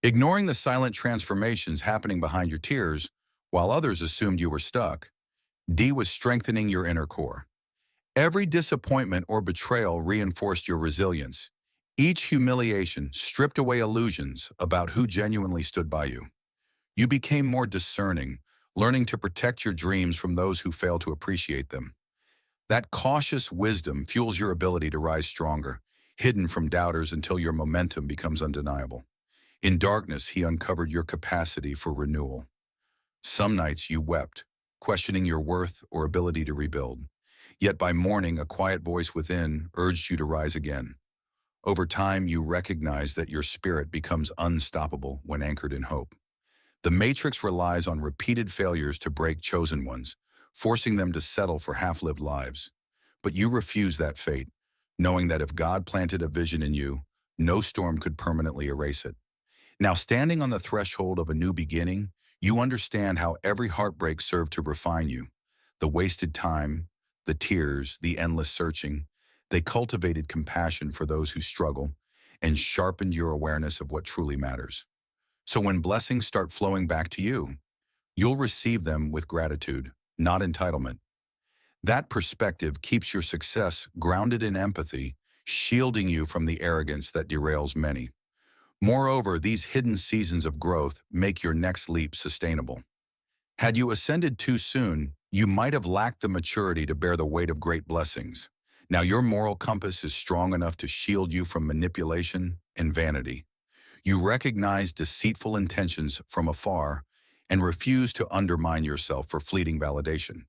ignoring the silent transformations happening behind your tears while others assumed you were stuck. D was strengthening your inner core. Every disappointment or betrayal reinforced your resilience. Each humiliation stripped away illusions about who genuinely stood by you. You became more discerning, learning to protect your dreams from those who fail to appreciate them. That cautious wisdom fuels your ability to rise stronger, hidden from doubters until your momentum becomes undeniable. In darkness, he uncovered your capacity for renewal. Some nights you wept, questioning your worth or ability to rebuild. Yet by morning, a quiet voice within urged you to rise again. Over time, you recognize that your spirit becomes unstoppable when anchored in hope. The matrix relies on repeated failures to break chosen ones, forcing them to settle for half-lived lives. But you refuse that fate, knowing that if God planted a vision in you, no storm could permanently erase it. Now, standing on the threshold of a new beginning, you understand how every heartbreak served to refine you. The wasted time, the tears, the endless searching, they cultivated compassion for those who struggle and sharpened your awareness of what truly matters. So when blessings start flowing back to you, you'll receive them with gratitude, not entitlement. That perspective keeps your success grounded in empathy, shielding you from the arrogance that derails many. Moreover, these hidden seasons of growth make your next leap sustainable. Had you ascended too soon, you might have lacked the maturity to bear the weight of great blessings. Now your moral compass is strong enough to shield you from manipulation and vanity. You recognize deceitful intentions from afar and refuse to undermine yourself for fleeting validation.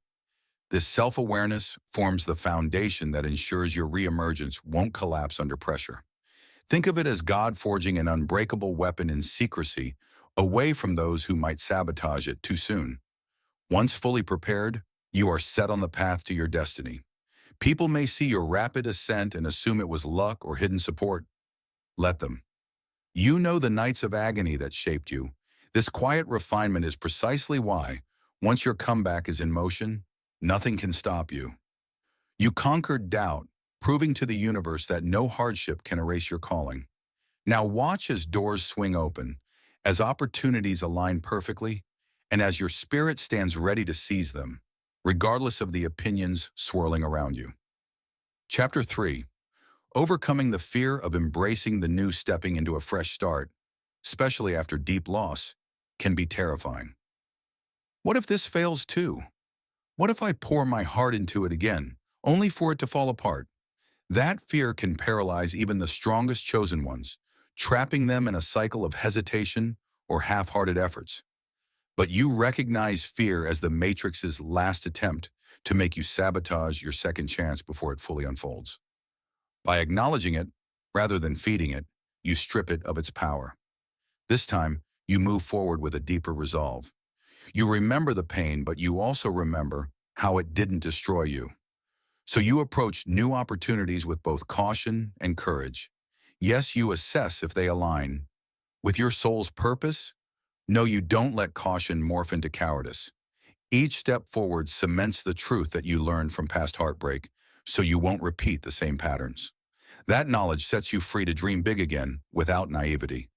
This self-awareness forms the foundation that ensures your reemergence won't collapse under pressure. Think of it as God forging an unbreakable weapon in secrecy, away from those who might sabotage it too soon. Once fully prepared, you are set on the path to your destiny. People may see your rapid ascent and assume it was luck or hidden support. Let them. You know the nights of agony that shaped you. This quiet refinement is precisely why, once your comeback is in motion, nothing can stop you. You conquered doubt, proving to the universe that no hardship can erase your calling. Now watch as doors swing open, as opportunities align perfectly, and as your spirit stands ready to seize them, regardless of the opinions swirling around you. Chapter 3. Overcoming the fear of embracing the new, stepping into a fresh start, especially after deep loss, can be terrifying. What if this fails too? What if I pour my heart into it again, only for it to fall apart? That fear can paralyze even the strongest chosen ones, trapping them in a cycle of hesitation or half-hearted efforts. But you recognize fear as the Matrix's last attempt to make you sabotage your second chance before it fully unfolds. By acknowledging it, rather than feeding it, you strip it of its power. This time, you move forward with a deeper resolve. You remember the pain, but you also remember how it didn't destroy you. So you approach new opportunities with both caution and courage. Yes, you assess if they align with your soul's purpose. No, you don't let caution morph into cowardice. Each step forward cements the truth that you learned from past heartbreak, so you won't repeat the same patterns. That knowledge sets you free to dream big again without naivety.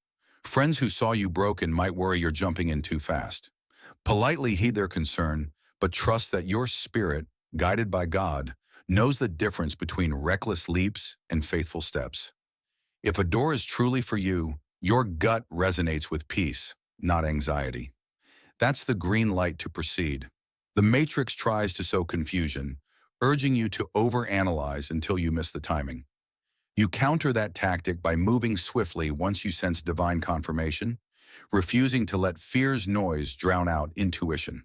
Friends who saw you broken might worry you're jumping in too fast. Politely heed their concern, but trust that your spirit, guided by God, knows the difference between reckless leaps and faithful steps. If a door is truly for you, your gut resonates with peace, not anxiety. That's the green light to proceed. The Matrix tries to sow confusion, urging you to overanalyze until you miss the timing. You counter that tactic by moving swiftly once you sense divine confirmation, refusing to let fear's noise drown out intuition.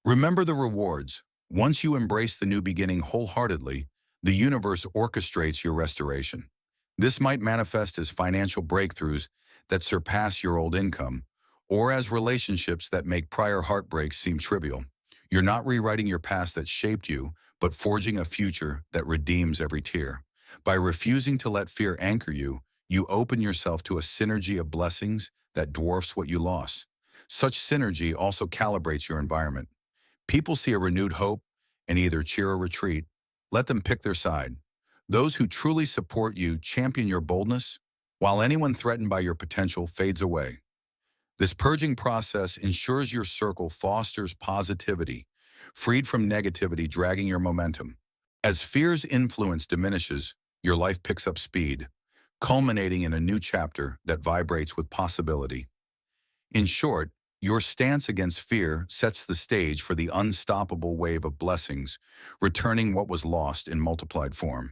Remember the rewards. Once you embrace the new beginning wholeheartedly, the universe orchestrates your restoration. This might manifest as financial breakthroughs that surpass your old income, or as relationships that make prior heartbreaks seem trivial. You're not rewriting your past that shaped you, but forging a future that redeems every tear. By refusing to let fear anchor you, you open yourself to a synergy of blessings that dwarfs what you lost. Such synergy also calibrates your environment. People see a renewed hope and either cheer or retreat. Let them pick their side. Those who truly support you champion your boldness, while anyone threatened by your potential fades away. This purging process ensures your circle fosters positivity, freed from negativity dragging your momentum. As fear's influence diminishes, your life picks up speed, culminating in a new chapter that vibrates with possibility. In short, your stance against fear sets the stage for the unstoppable wave of blessings, returning what was lost in multiplied form.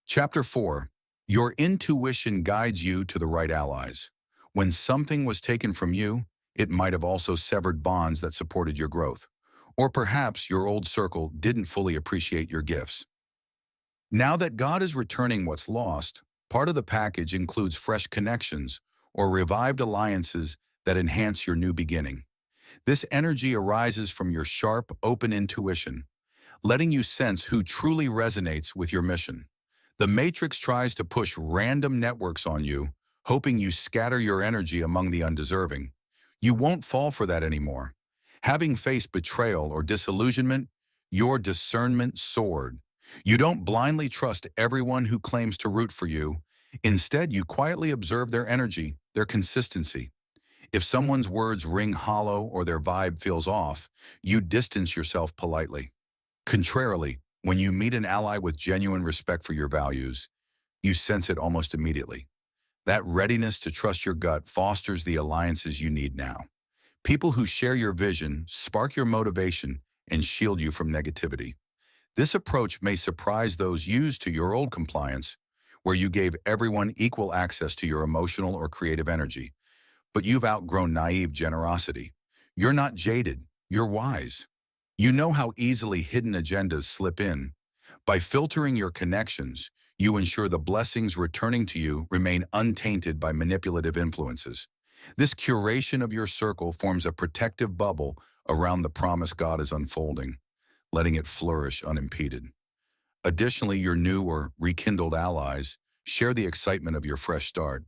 Chapter 4. Your intuition guides you to the right allies. When something was taken from you, it might have also severed bonds that supported your growth. Or perhaps your old circle didn't fully appreciate your gifts. Now that God is returning what's lost, part of the package includes fresh connections or revived alliances that enhance your new beginning. This energy arises from your sharp, open intuition, letting you sense who truly resonates with your mission. The Matrix tries to push random networks on you, hoping you scatter your energy among the undeserving. You won't fall for that anymore. Having faced betrayal or disillusionment, your discernment soared. You don't blindly trust everyone who claims to root for you. Instead, you quietly observe their energy, their consistency. If someone's words ring hollow or their vibe feels off, you distance yourself politely. Contrarily, when you meet an ally with genuine respect for your values, you sense it almost immediately. That readiness to trust your gut fosters the alliances you need now. People who share your vision, spark your motivation, and shield you from negativity. This approach may surprise those used to your old compliance, where you gave everyone equal access to your emotional or creative energy. But you've outgrown naive generosity. You're not jaded, you're wise. You know how easily hidden agendas slip in. By filtering your connections, you ensure the blessings returning to you remain untainted by manipulative influences. This curation of your circle forms a protective bubble around the promise God is unfolding, letting it flourish unimpeded. Additionally, your new or rekindled allies share the excitement of your fresh start.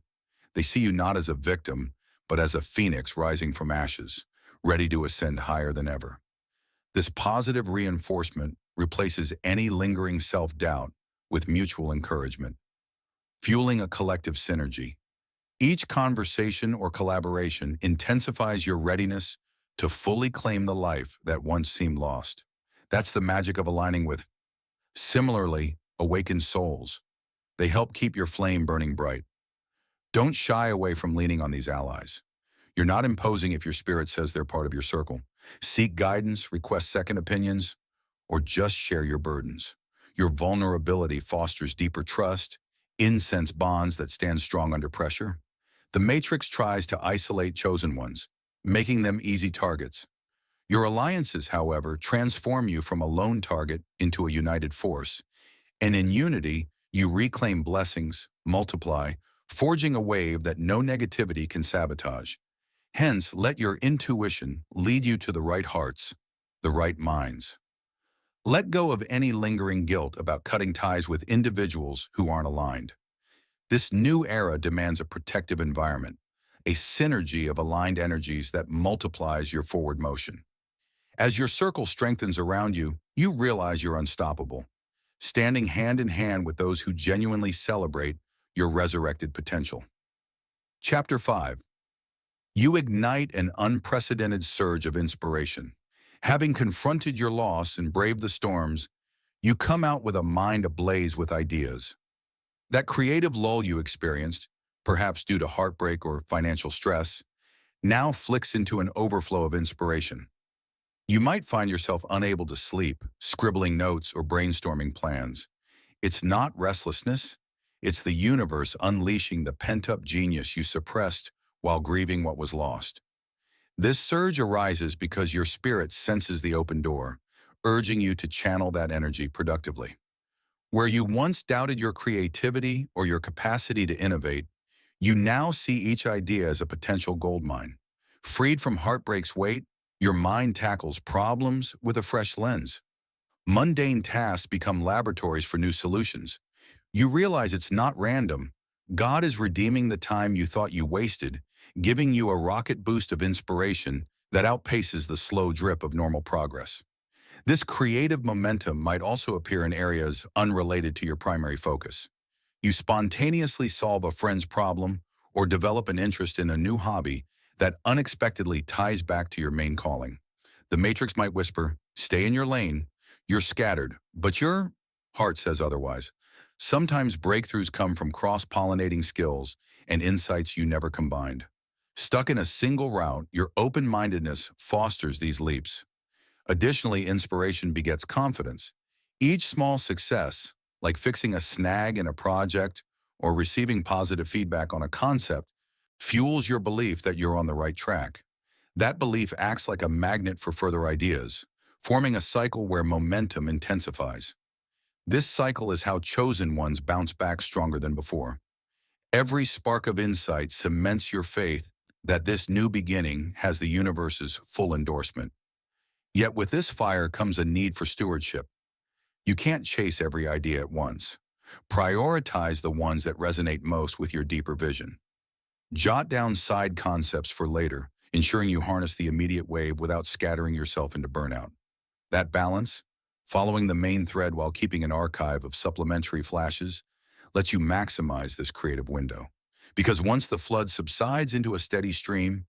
They see you not as a victim, but as a phoenix rising from ashes, ready to ascend higher than ever. This positive reinforcement replaces any lingering self-doubt with mutual encouragement, fueling a collective synergy. Each conversation or collaboration intensifies your readiness to fully claim the life that once seemed lost. That's the magic of aligning with, similarly, awakened souls. They help keep your flame burning bright. Don't shy away from leaning on these allies. You're not imposing if your spirit says they're part of your circle. Seek guidance, request second opinions, or just share your burdens. Your vulnerability fosters deeper trust, incense bonds that stand strong under pressure. The Matrix tries to isolate chosen ones, making them easy targets. Your alliances, however, transform you from a lone target into a united force. And in unity, you reclaim blessings, multiply, forging a wave that no negativity can sabotage. Hence, let your intuition lead you to the right hearts, the right minds. Let go of any lingering guilt about cutting ties with individuals who aren't aligned. This new era demands a protective environment, a synergy of aligned energies that multiplies your forward motion. As your circle strengthens around you, you realize you're unstoppable, standing hand in hand with those who genuinely celebrate your resurrected potential. Chapter 5. You ignite an unprecedented surge of inspiration. Having confronted your loss and braved the storms, you come out with a mind ablaze with ideas. That creative lull you experienced, perhaps due to heartbreak or financial stress, now flicks into an overflow of inspiration. You might find yourself unable to sleep, scribbling notes or brainstorming plans. It's not restlessness, it's the universe unleashing the pent-up genius you suppressed while grieving what was lost. This surge arises because your spirit senses the open door, urging you to channel that energy productively. Where you once doubted your creativity or your capacity to innovate, you now see each idea as a potential goldmine. Freed from heartbreak's weight, your mind tackles problems with a fresh lens. Mundane tasks become laboratories for new solutions. You realize it's not random. God is redeeming the time you thought you wasted, giving you a rocket boost of inspiration that outpaces the slow drip of normal progress. This creative momentum might also appear in areas unrelated to your primary focus. You spontaneously solve a friend's problem or develop an interest in a new hobby that unexpectedly ties back to your main calling. The matrix might whisper, stay in your lane, you're scattered, but your heart says otherwise. Sometimes breakthroughs come from cross-pollinating skills and insights you never combined. Stuck in a single route, your open-mindedness fosters these leaps. Additionally, inspiration begets confidence. Each small success, like fixing a snag in a project or receiving positive feedback on a concept, fuels your belief that you're on the right track. That belief acts like a magnet for further ideas, forming a cycle where momentum intensifies. This cycle is how chosen ones bounce back stronger than before. Every spark of insight cements your faith that this new beginning has the universe's full endorsement. Yet with this fire comes a need for stewardship. You can't chase every idea at once. Prioritize the ones that resonate most with your deeper vision. Jot down side concepts for later, ensuring you harness the immediate wave without scattering yourself into burnout. That balance, following the main thread while keeping an archive of supplementary flashes, lets you maximize this creative window. Because once the flood subsides into a steady stream,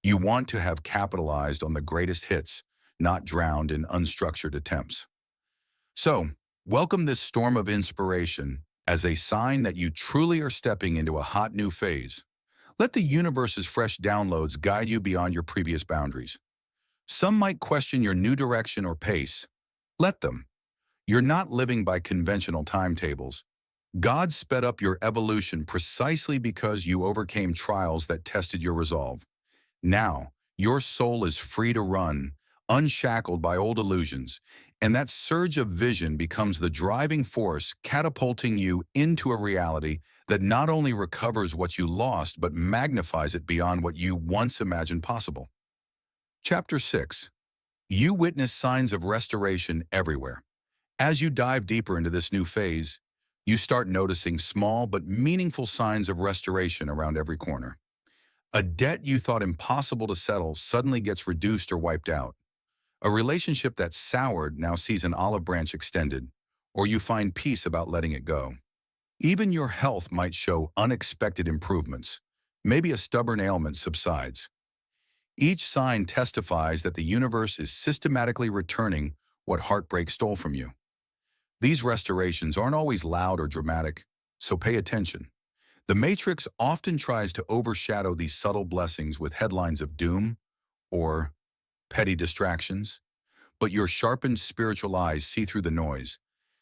you want to have capitalized on the greatest hits, not drowned in unstructured attempts. So, welcome this storm of inspiration as a sign that you truly are stepping into a hot new phase. Let the universe's fresh downloads guide you beyond your previous boundaries. Some might question your new direction or pace. Let them. You're not living by conventional timetables. God sped up your evolution precisely because you overcame trials that tested your resolve. Now, your soul is free to run, unshackled by old illusions, and that surge of vision becomes the driving force catapulting you into a reality that not only recovers what you lost but magnifies it beyond what you once imagined possible. Chapter 6. You witness signs of restoration everywhere. As you dive deeper into this new phase, you start noticing small but meaningful signs of restoration around every corner. A debt you thought impossible to settle suddenly gets reduced or wiped out. A relationship that soured now sees an olive branch extended, or you find peace about letting it go. Even your health might show unexpected improvements. Maybe a stubborn ailment subsides. Each sign testifies that the universe is systematically returning what heartbreak stole from you. These restorations aren't always loud or dramatic, so pay attention. The Matrix often tries to overshadow these subtle blessings with headlines of doom or petty distractions, but your sharpened spiritual eyes see through the noise,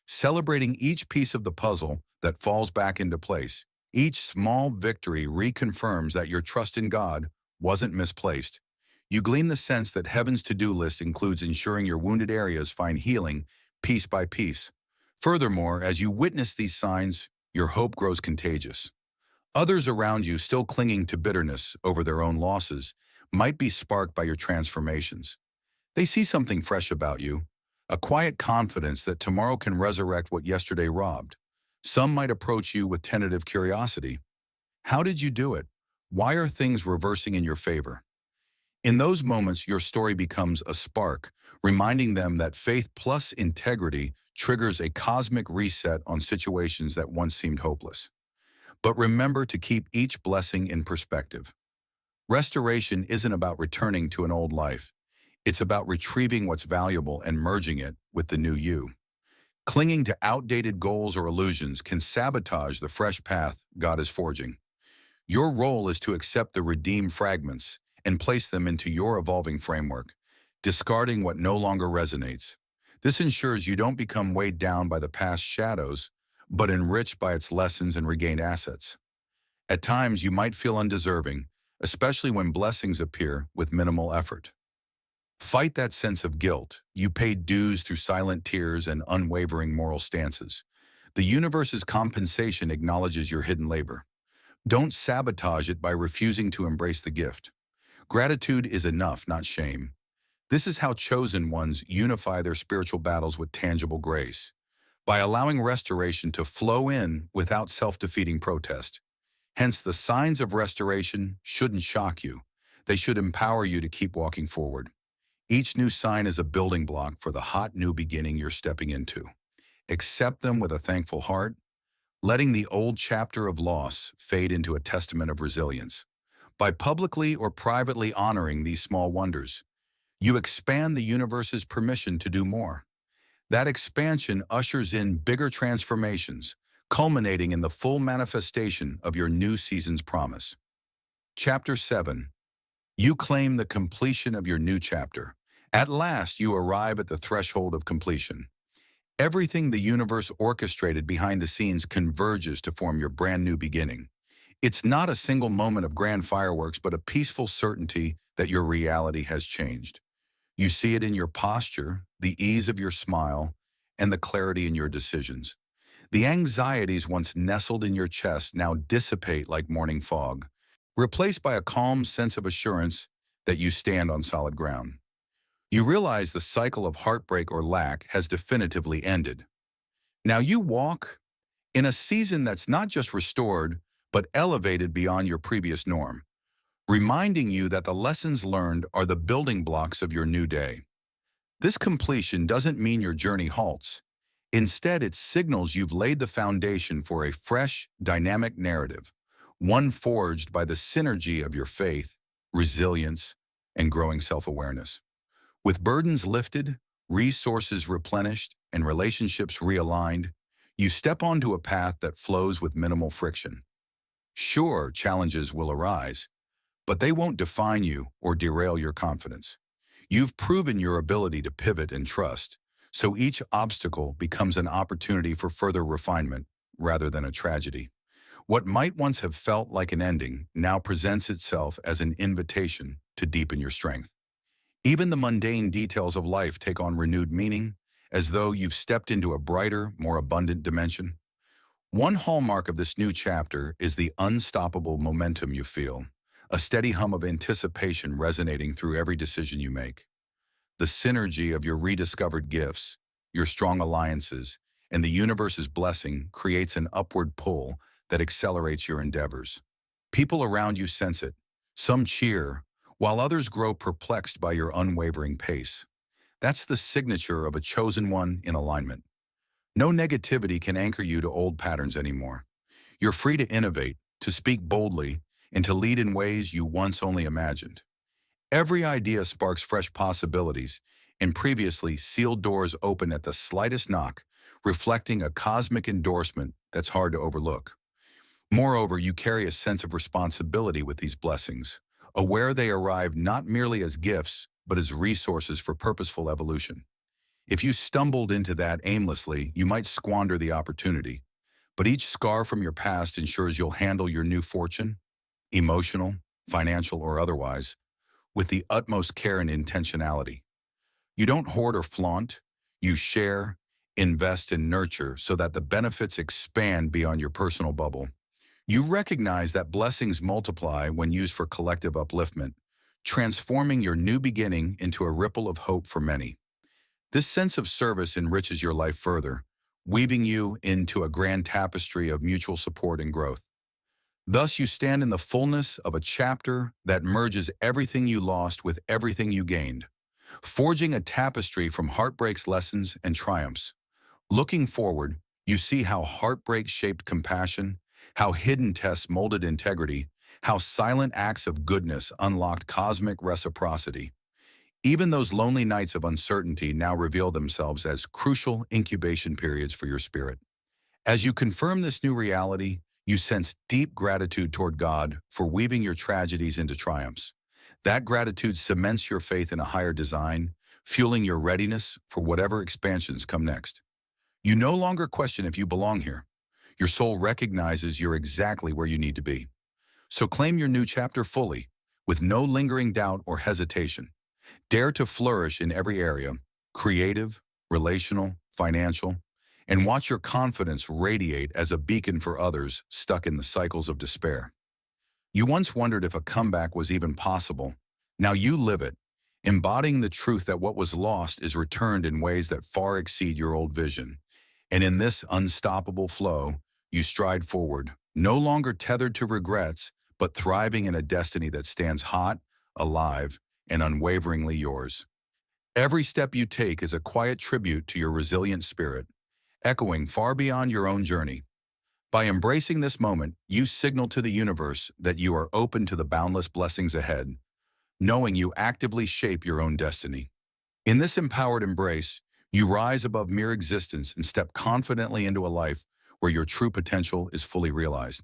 celebrating each piece of the puzzle that falls back into place. Each small victory reconfirms that your trust in God wasn't misplaced. You glean the sense that heaven's to-do list includes ensuring your wounded areas find healing piece by piece. Furthermore, as you witness these signs, your hope grows contagious. Others around you, still clinging to bitterness over their own losses, might be sparked by your transformations. They see something fresh about you, a quiet confidence that tomorrow can resurrect what yesterday robbed. Some might approach you with tentative curiosity. How did you do it? Why are things reversing in your favor? In those moments, your story becomes a spark, reminding them that faith plus integrity triggers a cosmic reset on situations that once seemed hopeless. But remember to keep each blessing in perspective. Restoration isn't about returning to an old life. It's about retrieving what's valuable and merging it with the new you. Clinging to outdated goals or illusions can sabotage the fresh path God is forging. Your role is to accept the redeemed fragments and place them into your evolving framework, discarding what no longer resonates. This ensures you don't become weighed down by the past shadows, but enriched by its lessons and regained assets. At times, you might feel undeserving, especially when blessings appear with minimal effort. Fight that sense of guilt. You paid dues through silent tears and unwavering moral stances. The universe's compensation acknowledges your hidden labor. Don't sabotage it by refusing to embrace the gift. Gratitude is enough, not shame. This is how chosen ones unify their spiritual battles with tangible grace, by allowing restoration to flow in without self-defeating protest. Hence, the signs of restoration shouldn't shock you. They should empower you to keep walking forward. Each new sign is a building block for the hot new beginning you're stepping into. Accept them with a thankful heart, letting the old chapter of loss fade into a testament of resilience. By publicly or privately honoring these small wonders, you expand the universe's permission to do more. That expansion ushers in bigger transformations, culminating in the full manifestation of your new season's promise. Chapter 7. You claim the completion of your new chapter. At last, you arrive at the threshold of completion. Everything the universe orchestrated behind the scenes converges to form your brand new beginning. It's not a single moment of grand fireworks, but a peaceful certainty that your reality has changed. You see it in your posture, the ease of your smile, and the clarity in your decisions. The anxieties once nestled in your chest now dissipate like morning fog, replaced by a calm sense of assurance that you stand on solid ground. You realize the cycle of heartbreak or lack has definitively ended. Now you walk in a season that's not just restored, but elevated beyond your previous norm, reminding you that the lessons learned are the building blocks of your new day. This completion doesn't mean your journey halts. Instead, it signals you've laid the foundation for a fresh, dynamic narrative, one forged by the synergy of your faith, resilience, and growing self-awareness. With burdens lifted, resources replenished, and relationships realigned, you step onto a path that flows with minimal friction. Sure, challenges will arise, but they won't define you or derail your confidence. You've proven your ability to pivot and trust, so each obstacle becomes an opportunity for further refinement rather than a tragedy. What might once have felt like an ending now presents itself as an invitation to deepen your strength. Even the mundane details of life take on renewed meaning, as though you've stepped into a brighter, more abundant dimension. One hallmark of this new chapter is the unstoppable momentum you feel, a steady hum of anticipation resonating through every decision you make. The synergy of your rediscovered gifts, your strong alliances, and the universe's blessing creates an upward pull that accelerates your endeavors. People around you sense it. Some cheer, while others grow perplexed by your unwavering pace. That's the signature of a chosen one in alignment. No negativity can anchor you to old patterns anymore. You're free to innovate, to speak boldly, and to lead in ways you once only imagined. Every idea sparks fresh possibilities, and previously sealed doors open at the slightest knock, reflecting a cosmic endorsement that's hard to overlook. Moreover, you carry a sense of responsibility with these blessings, aware they arrive not merely as gifts, but as resources for purposeful evolution. If you stumbled into that aimlessly, you might squander the opportunity. But each scar from your past ensures you'll handle your new fortune, emotional, financial, or otherwise, with the utmost care and intentionality. You don't hoard or flaunt, you share, invest, and nurture so that the benefits expand beyond your personal bubble. You recognize that blessings multiply when used for collective upliftment, transforming your new beginning into a ripple of hope for many. This sense of service enriches your life further, weaving you into a grand tapestry of mutual support and growth. Thus, you stand in the fullness of a chapter that merges everything you lost with everything you gained, forging a tapestry from heartbreak's lessons and triumphs. Looking forward, you see how heartbreak shaped compassion, how hidden tests molded integrity, how silent acts of goodness unlocked cosmic reciprocity. Even those lonely nights of uncertainty now reveal themselves as crucial incubation periods for your spirit. As you confirm this new reality, you sense deep gratitude toward God for weaving your tragedies into triumphs. That gratitude cements your faith in a higher design, fueling your readiness for whatever expansions come next. You no longer question if you belong here. Your soul recognizes you're exactly where you need to be. So claim your new chapter fully, with no lingering doubt or hesitation. Dare to flourish in every area, creative, relational, financial, and watch your confidence radiate as a beacon for others stuck in the cycles of despair. You once wondered if a comeback was even possible. Now you live it, embodying the truth that what was lost is returned in ways that far exceed your old vision. And in this unstoppable flow, you stride forward, no longer tethered to regrets, but thriving in a destiny that stands hot, alive, and unwaveringly yours. Every step you take is a quiet tribute to your resilient spirit, echoing far beyond your own journey. By embracing this moment, you signal to the universe that you are open to the boundless blessings ahead, knowing you actively shape your own destiny. In this empowered embrace, you rise above mere existence and step confidently into a life where your true potential is fully realized.